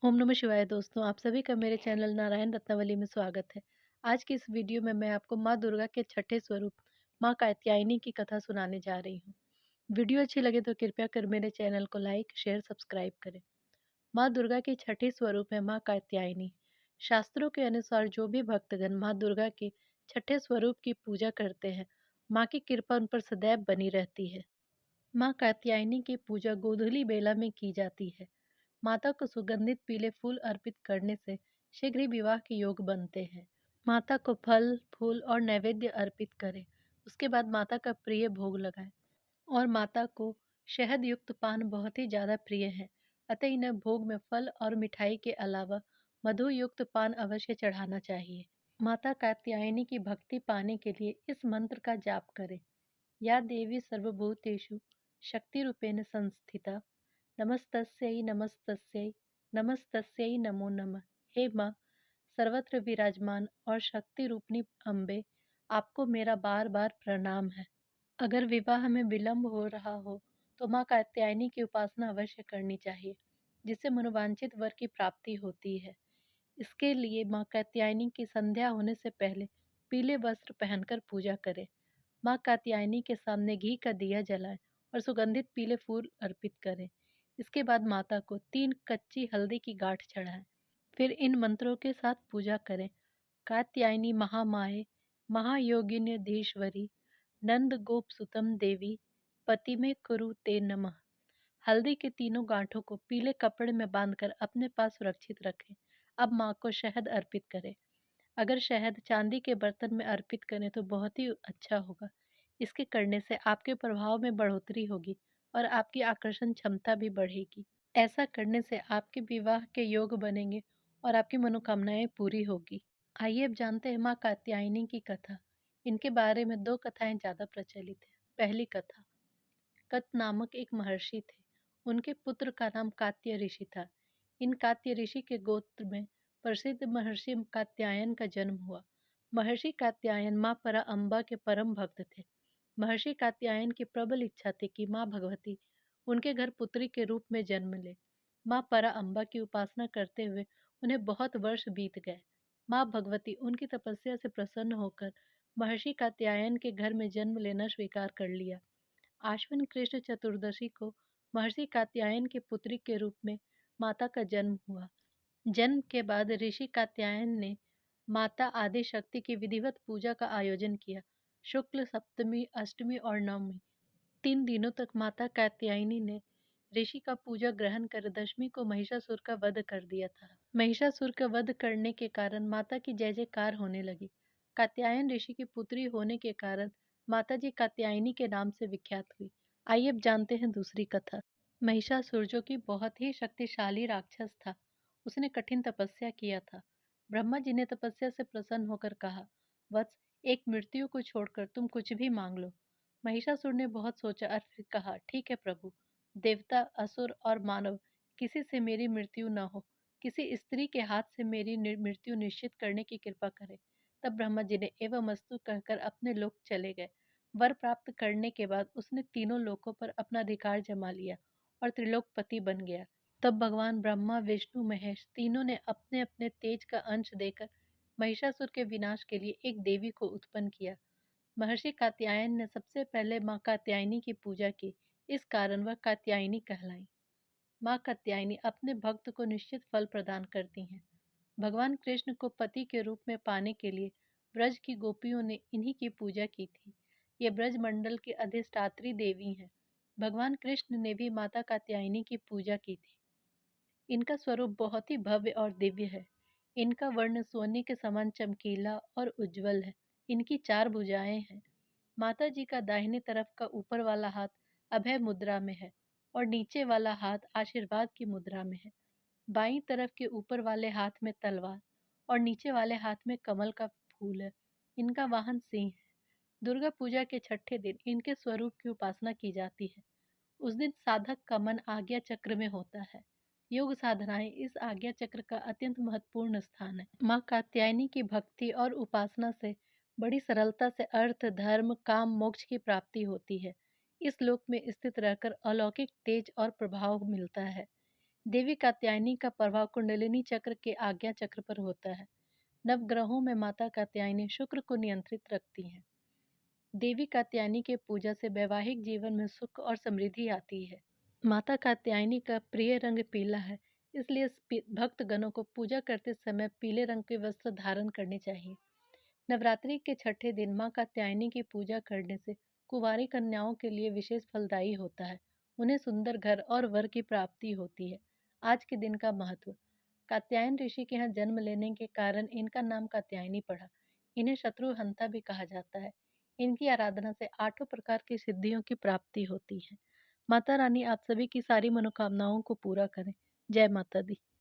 ओम नमः शिवाय दोस्तों, आप सभी का मेरे चैनल नारायण रत्नावली में स्वागत है। आज की इस वीडियो में मैं आपको माँ दुर्गा के छठे स्वरूप माँ कात्यायनी की कथा सुनाने जा रही हूँ। वीडियो अच्छी लगे तो कृपया कर मेरे चैनल को लाइक, शेयर, सब्सक्राइब करें। माँ दुर्गा की छठी स्वरूप है माँ कात्यायनी। शास्त्रों के अनुसार जो भी भक्तगण माँ दुर्गा के छठे स्वरूप की पूजा करते हैं, माँ की कृपा उन पर सदैव बनी रहती है। माँ कात्यायनी की पूजा गोधूली बेला में की जाती है। माता को सुगंधित पीले फूल अर्पित करने से शीघ्र ही विवाह के योग बनते हैं। माता को फल, फूल और नैवेद्य अर्पित करें। उसके बाद माता का प्रिय भोग लगाएं और माता को शहद युक्त पान बहुत ही ज्यादा प्रिय है। अतः इन्हें भोग में फल और मिठाई के अलावा मधु युक्त पान अवश्य चढ़ाना चाहिए। माता कात्यायनी की भक्ति पाने के लिए इस मंत्र का जाप करें। या देवी सर्वभूतेषु शक्तिरूपेण संस्थिता नमस्तस्यै नमस्तस्यै नमस्तस्यै नमो नमः। हे माँ सर्वत्र विराजमान और शक्ति रूपनी अम्बे, आपको मेरा बार बार प्रणाम है। अगर विवाह में विलंब हो रहा हो तो माँ कात्यायनी की उपासना अवश्य करनी चाहिए, जिससे मनोवांछित वर की प्राप्ति होती है। इसके लिए माँ कात्यायनी की संध्या होने से पहले पीले वस्त्र पहनकर पूजा करें। माँ कात्यायनी के सामने घी का दिया जलाएं और सुगंधित पीले फूल अर्पित करें। इसके बाद माता को 3 कच्ची हल्दी की गांठ चढ़ाएं। फिर इन मंत्रों के साथ पूजा करें। कात्यायनी महामाये महायोगिन्यधीश्वरी नंद गोप सुतम देवी पति में कुरु ते नमः। हल्दी के तीनों गांठों को पीले कपड़े में बांधकर अपने पास सुरक्षित रखें। अब माँ को शहद अर्पित करें। अगर शहद चांदी के बर्तन में अर्पित करें तो बहुत ही अच्छा होगा। इसके करने से आपके प्रभाव में बढ़ोतरी होगी और आपकी आकर्षण क्षमता भी बढ़ेगी। ऐसा करने से आपके विवाह के योग बनेंगे और आपकी मनोकामनाएं पूरी होगी। आइए अब जानते हैं माँ कात्यायनी की कथा। इनके बारे में 2 कथाएं ज्यादा प्रचलित है। पहली कथा। कत नामक एक महर्षि थे। उनके पुत्र का नाम कात्य ऋषि था। इन कात्य ऋषि के गोत्र में प्रसिद्ध महर्षि कात्यायन का जन्म हुआ। महर्षि कात्यायन माँ परा अम्बा के परम भक्त थे। महर्षि कात्यायन की प्रबल इच्छा थी कि माँ भगवती उनके घर पुत्री के रूप में जन्म ले। माँ परा अम्बा की उपासना करते हुए उन्हें बहुत वर्ष बीत गए। माँ भगवती उनकी तपस्या से प्रसन्न होकर महर्षि कात्यायन के घर में जन्म लेना स्वीकार कर लिया। आश्विन कृष्ण चतुर्दशी को महर्षि कात्यायन की पुत्री के रूप में माता का जन्म हुआ। जन्म के बाद ऋषि कात्यायन ने माता आदि शक्ति की विधिवत पूजा का आयोजन किया। शुक्ल सप्तमी, अष्टमी और नवमी 3 दिनों तक माता कात्यायनी ने ऋषि का पूजा ग्रहण कर दशमी को महिषासुर का वध कर दिया था। महिषासुर का वध करने के कारण माता की जय जयकार होने लगी। कात्यायन ऋषि की पुत्री होने के कारण माताजी कात्यायनी के नाम से विख्यात हुई। आइए अब जानते हैं दूसरी कथा। महिषासुर जो कि बहुत ही शक्तिशाली राक्षस था, उसने कठिन तपस्या किया था। ब्रह्मा जी ने तपस्या से प्रसन्न होकर कहा, वत्स, एक मृत्यु को छोड़कर तुम कुछ भी मांग लो। महिषासुर ने बहुत सोचा और फिर कहा, ठीक है प्रभु, देवता, असुर और मानव किसी से मेरी मृत्यु न हो। किसी स्त्री के हाथ से मेरी मृत्यु निश्चित करने की कृपा करें। तब ब्रह्मा जी ने एवमस्तु कहकर अपने लोक चले गए। वर प्राप्त करने के बाद उसने तीनों लोकों पर अपना अधिकार जमा लिया और त्रिलोकपति बन गया। तब भगवान ब्रह्मा, विष्णु, महेश तीनों ने अपने अपने तेज का अंश देकर महिषासुर के विनाश के लिए एक देवी को उत्पन्न किया। महर्षि कात्यायन ने सबसे पहले माँ कात्यायनी की पूजा की। इस कारण वह कात्यायनी कहलाई। माँ कात्यायनी अपने भक्त को निश्चित फल प्रदान करती हैं। भगवान कृष्ण को पति के रूप में पाने के लिए ब्रज की गोपियों ने इन्हीं की पूजा की थी। ये ब्रज मंडल की अधिष्ठात्री देवी हैं। भगवान कृष्ण ने भी माता कात्यायनी की पूजा की थी। इनका स्वरूप बहुत ही भव्य और दिव्य है। इनका वर्ण सोने के समान चमकीला और उज्जवल है। इनकी 4 भुजाएं हैं। माता जी का दाहिने तरफ का ऊपर वाला हाथ अभय मुद्रा में है और नीचे वाला हाथ आशीर्वाद की मुद्रा में है। बाईं तरफ के ऊपर वाले हाथ में तलवार और नीचे वाले हाथ में कमल का फूल है। इनका वाहन सिंह है। दुर्गा पूजा के छठे दिन इनके स्वरूप की उपासना की जाती है। उस दिन साधक का मन आज्ञा चक्र में होता है। योग साधनाएं इस आज्ञा चक्र का अत्यंत महत्वपूर्ण स्थान है। माँ कात्यायनी की भक्ति और उपासना से बड़ी सरलता से अर्थ, धर्म, काम, मोक्ष की प्राप्ति होती है। इस लोक में स्थित रहकर अलौकिक तेज और प्रभाव मिलता है। देवी कात्यायनी का प्रभाव कुंडलिनी चक्र के आज्ञा चक्र पर होता है। नवग्रहों में माता कात्यायनी शुक्र को नियंत्रित रखती हैं। देवी कात्यायनी के पूजा से वैवाहिक जीवन में सुख और समृद्धि आती है। माता कात्यायनी का प्रिय रंग पीला है, इसलिए भक्तगणों को पूजा करते समय पीले रंग के वस्त्र धारण करने चाहिए। नवरात्रि के छठे दिन मां कात्यायनी की पूजा करने से कुंवारी कन्याओं के लिए विशेष फलदायी होता है। उन्हें सुंदर घर और वर की प्राप्ति होती है। आज के दिन का महत्व। कात्यायन ऋषि के यहाँ जन्म लेने के कारण इनका नाम कात्यायनी पड़ा। इन्हें शत्रुहंता भी कहा जाता है। इनकी आराधना से आठों प्रकार की सिद्धियों की प्राप्ति होती है। माता रानी आप सभी की सारी मनोकामनाओं को पूरा करें। जय माता दी।